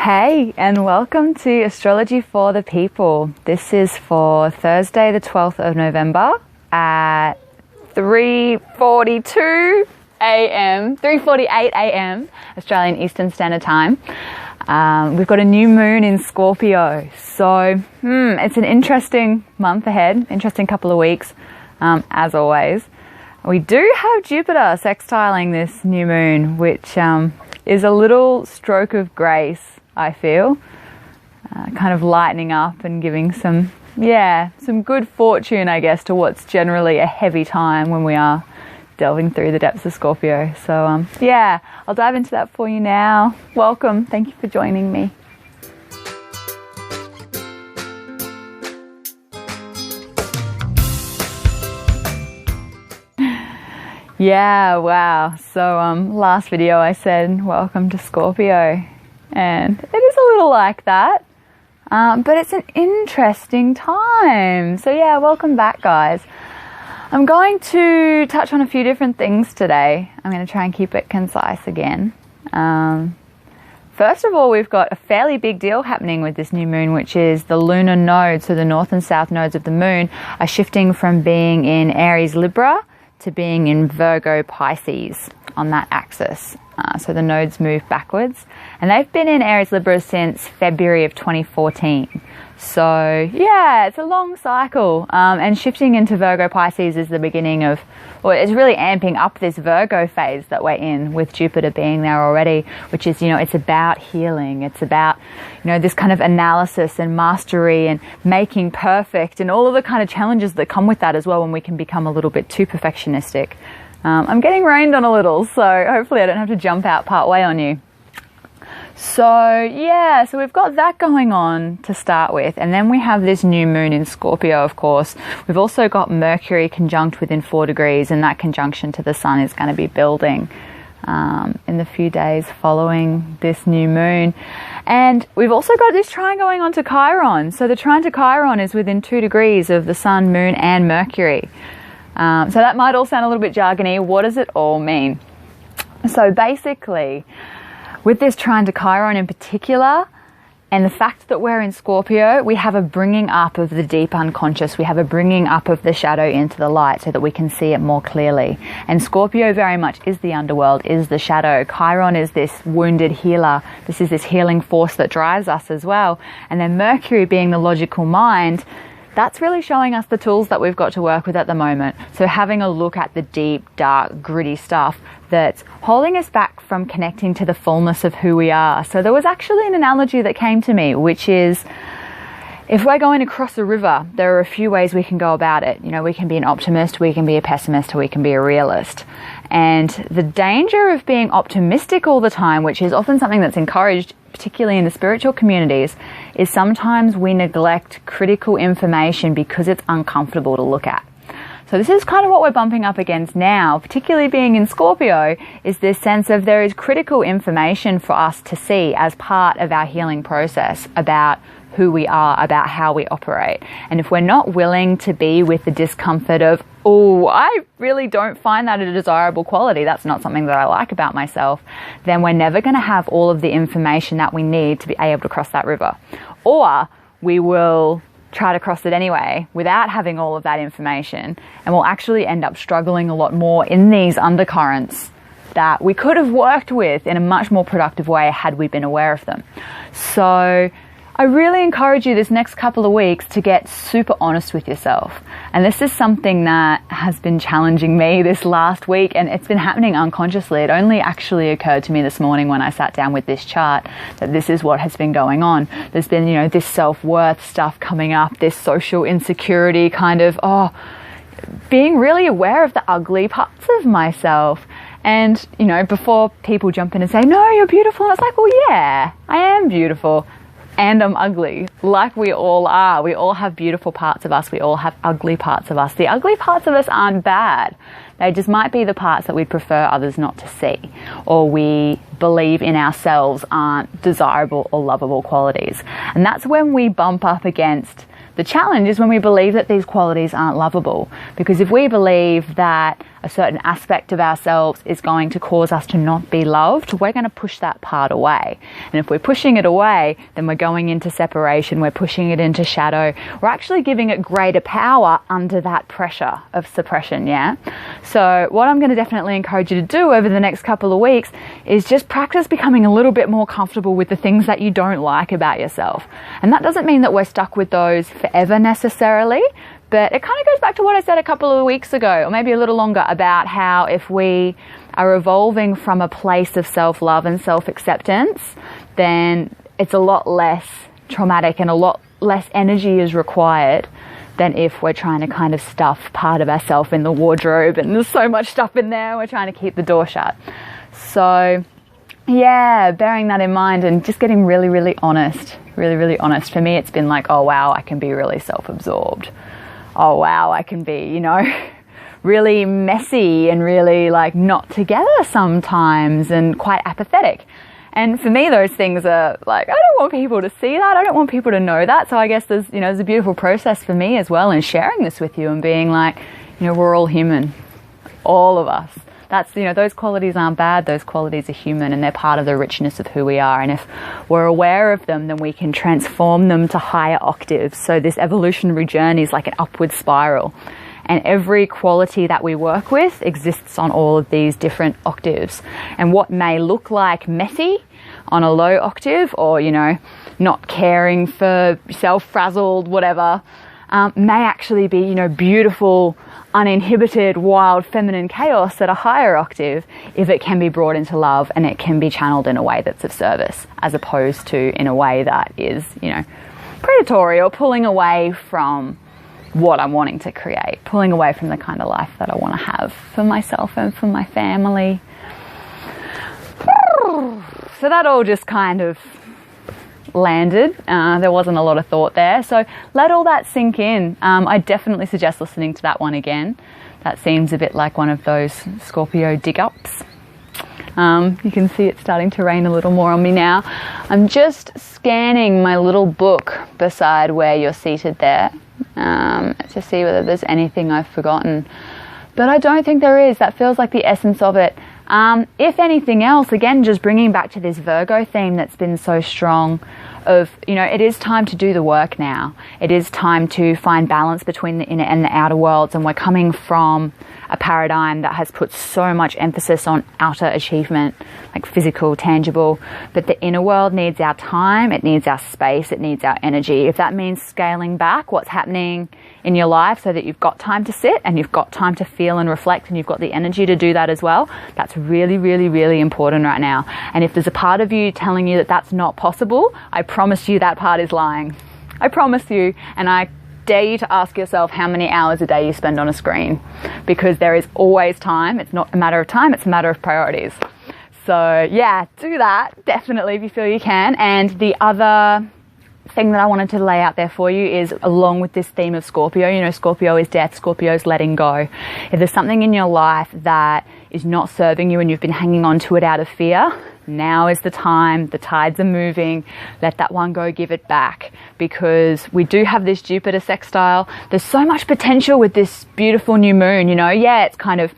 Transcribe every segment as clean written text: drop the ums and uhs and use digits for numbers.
Hey, and welcome to Astrology for the People. This is for Thursday the 12th of November at 3:48 a.m. Australian Eastern Standard Time. We've got a new moon in Scorpio, so it's an interesting month ahead, interesting couple of weeks, as always. We do have Jupiter sextiling this new moon, which is a little stroke of grace, I feel, kind of lightening up and giving some good fortune, I guess, to what's generally a heavy time when we are delving through the depths of Scorpio. So I'll dive into that for you now. Welcome. Thank you for joining me. Yeah, wow. So last video I said welcome to Scorpio, and it is a little like that, but it's an interesting time. So yeah, welcome back, guys. I'm going to touch on a few different things today. I'm going to try and keep it concise again. First of all, we've got a fairly big deal happening with this new moon, which is the lunar nodes. So the north and south nodes of the moon are shifting from being in Aries Libra to being in Virgo Pisces on that axis. So the nodes move backwards, and they've been in Aries Libra since February of 2014. So yeah, it's a long cycle, and shifting into Virgo Pisces is the beginning of, well, it's really amping up this Virgo phase that we're in, with Jupiter being there already, which is, it's about healing. It's about, this kind of analysis and mastery and making perfect and all of the kind of challenges that come with that as well, when we can become a little bit too perfectionistic. I'm getting rained on a little, so hopefully I don't have to jump out part way on you. So we've got that going on to start with, and then we have this new moon in Scorpio, of course. We've also got Mercury conjunct within 4 degrees, and that conjunction to the sun is going to be building in the few days following this new moon. And we've also got this trine going on to Chiron. So the trine to Chiron is within 2 degrees of the sun, moon, and Mercury. So that might all sound a little bit jargony. What does it all mean? So basically, with this trine to Chiron in particular, and the fact that we're in Scorpio, we have a bringing up of the deep unconscious. We have a bringing up of the shadow into the light so that we can see it more clearly. And Scorpio very much is the underworld, is the shadow. Chiron is this wounded healer. This is this healing force that drives us as well. And then Mercury, being the logical mind, that's really showing us the tools that we've got to work with at the moment. So having a look at the deep, dark, gritty stuff that's holding us back from connecting to the fullness of who we are. So there was actually an analogy that came to me, which is, if we're going to cross a river, there are a few ways we can go about it. We can be an optimist, we can be a pessimist, or we can be a realist. And the danger of being optimistic all the time, which is often something that's encouraged, particularly in the spiritual communities, is sometimes we neglect critical information because it's uncomfortable to look at. So this is kind of what we're bumping up against now, particularly being in Scorpio, is this sense of there is critical information for us to see as part of our healing process about who we are, about how we operate. And if we're not willing to be with the discomfort of, oh, I really don't find that a desirable quality, that's not something that I like about myself, then we're never going to have all of the information that we need to be able to cross that river. Or we will try to cross it anyway without having all of that information, and we'll actually end up struggling a lot more in these undercurrents that we could have worked with in a much more productive way had we been aware of them. So I really encourage you this next couple of weeks to get super honest with yourself. And this is something that has been challenging me this last week, and it's been happening unconsciously. It only actually occurred to me this morning when I sat down with this chart that this is what has been going on. There's been, this self-worth stuff coming up, this social insecurity kind of, being really aware of the ugly parts of myself. And, before people jump in and say, no, you're beautiful. And it's like, well, yeah, I am beautiful. And I'm ugly, like we all are. We all have beautiful parts of us. We all have ugly parts of us. The ugly parts of us aren't bad. They just might be the parts that we'd prefer others not to see, or we believe in ourselves aren't desirable or lovable qualities. And that's when we bump up against The challenge is when we believe that these qualities aren't lovable, because if we believe that a certain aspect of ourselves is going to cause us to not be loved, we're going to push that part away. And if we're pushing it away, then we're going into separation, we're pushing it into shadow, we're actually giving it greater power under that pressure of suppression, yeah? So what I'm going to definitely encourage you to do over the next couple of weeks is just practice becoming a little bit more comfortable with the things that you don't like about yourself. And that doesn't mean that we're stuck with those forever necessarily, but it kind of goes back to what I said a couple of weeks ago, or maybe a little longer, about how if we are evolving from a place of self-love and self-acceptance, then it's a lot less traumatic and a lot less energy is required than if we're trying to kind of stuff part of ourselves in the wardrobe and there's so much stuff in there, we're trying to keep the door shut. So yeah, bearing that in mind and just getting really, really honest. For me, it's been like, oh wow, I can be really self-absorbed. Oh wow, I can be, you know, really messy and really like not together sometimes and quite apathetic. And for me, those things are like, I don't want people to see that. I don't want people to know that. So I guess there's a beautiful process for me as well in sharing this with you and being like, you know, we're all human, all of us. That's, you know, those qualities aren't bad. Those qualities are human and they're part of the richness of who we are. And if we're aware of them, then we can transform them to higher octaves. So this evolutionary journey is like an upward spiral. And every quality that we work with exists on all of these different octaves. And what may look like messy on a low octave, or, you know, not caring for yourself, frazzled, whatever, may actually be, you know, beautiful, uninhibited, wild, feminine chaos at a higher octave if it can be brought into love and it can be channeled in a way that's of service, as opposed to in a way that is, you know, predatory or pulling away from what I'm wanting to create, pulling away from the kind of life that I want to have for myself and for my family. So that all just kind of landed. There wasn't a lot of thought there. So let all that sink in. I definitely suggest listening to that one again. That seems a bit like one of those Scorpio dig-ups. You can see it starting to rain a little more on me now. I'm just scanning my little book beside where you're seated there to see whether there's anything I've forgotten. But I don't think there is. That feels like the essence of it. If anything else, again, just bringing back to this Virgo theme that's been so strong of, you know, it is time to do the work now. It is time to find balance between the inner and the outer worlds. And we're coming from a paradigm that has put so much emphasis on outer achievement, like physical, tangible. But the inner world needs our time, it needs our space, it needs our energy. If that means scaling back what's happening in your life so that you've got time to sit and you've got time to feel and reflect and you've got the energy to do that as well, that's really, really, really important right now. And if there's a part of you telling you that that's not possible, I promise you that part is lying. I promise you. And I dare you to ask yourself how many hours a day you spend on a screen, because there is always time. It's not a matter of time, it's a matter of priorities. So yeah, do that definitely if you feel you can. And the other thing that I wanted to lay out there for you is, along with this theme of Scorpio, you know, Scorpio is death, Scorpio is letting go. If there's something in your life that is not serving you and you've been hanging on to it out of fear, now is the time. The tides are moving. Let that one go, give it back, because we do have this Jupiter sextile. There's so much potential with this beautiful new moon, you know. Yeah, it's kind of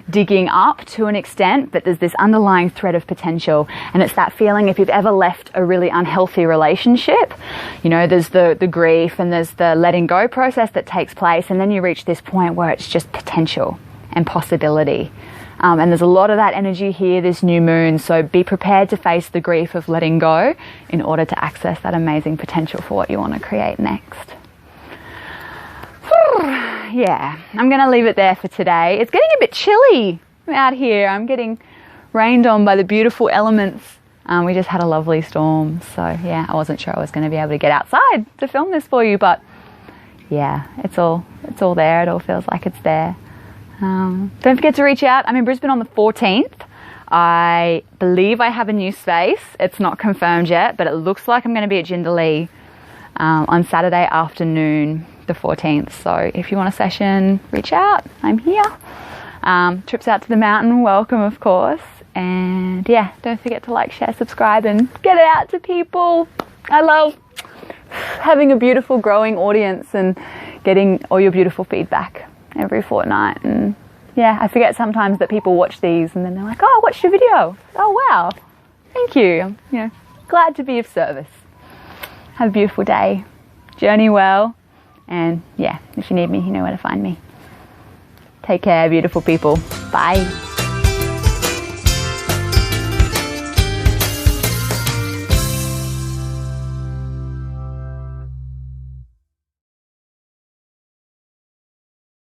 digging up to an extent, but there's this underlying thread of potential. And it's that feeling, if you've ever left a really unhealthy relationship, you know, there's the grief and there's the letting go process that takes place, and then you reach this point where it's just potential and possibility. And there's a lot of that energy here, this new moon. So be prepared to face the grief of letting go in order to access that amazing potential for what you want to create next. Yeah, I'm going to leave it there for today. It's getting a bit chilly out here. I'm getting rained on by the beautiful elements. We just had a lovely storm. So yeah, I wasn't sure I was going to be able to get outside to film this for you, but yeah, it's all there. It all feels like it's there. Don't forget to reach out. I'm in Brisbane on the 14th. I believe I have a new space. It's not confirmed yet, but it looks like I'm going to be at Jindalee on Saturday afternoon, the 14th. So if you want a session, reach out. I'm here. Trips out to the mountain, welcome, of course. And yeah, don't forget to like, share, subscribe, and get it out to people. I love. having a beautiful growing audience and getting all your beautiful feedback every fortnight. And yeah, I forget sometimes that people watch these and then they're like, oh, I watched your video. Oh, wow. Thank you. You know, glad to be of service. Have a beautiful day. Journey well. And yeah, if you need me, you know where to find me. Take care, beautiful people. Bye.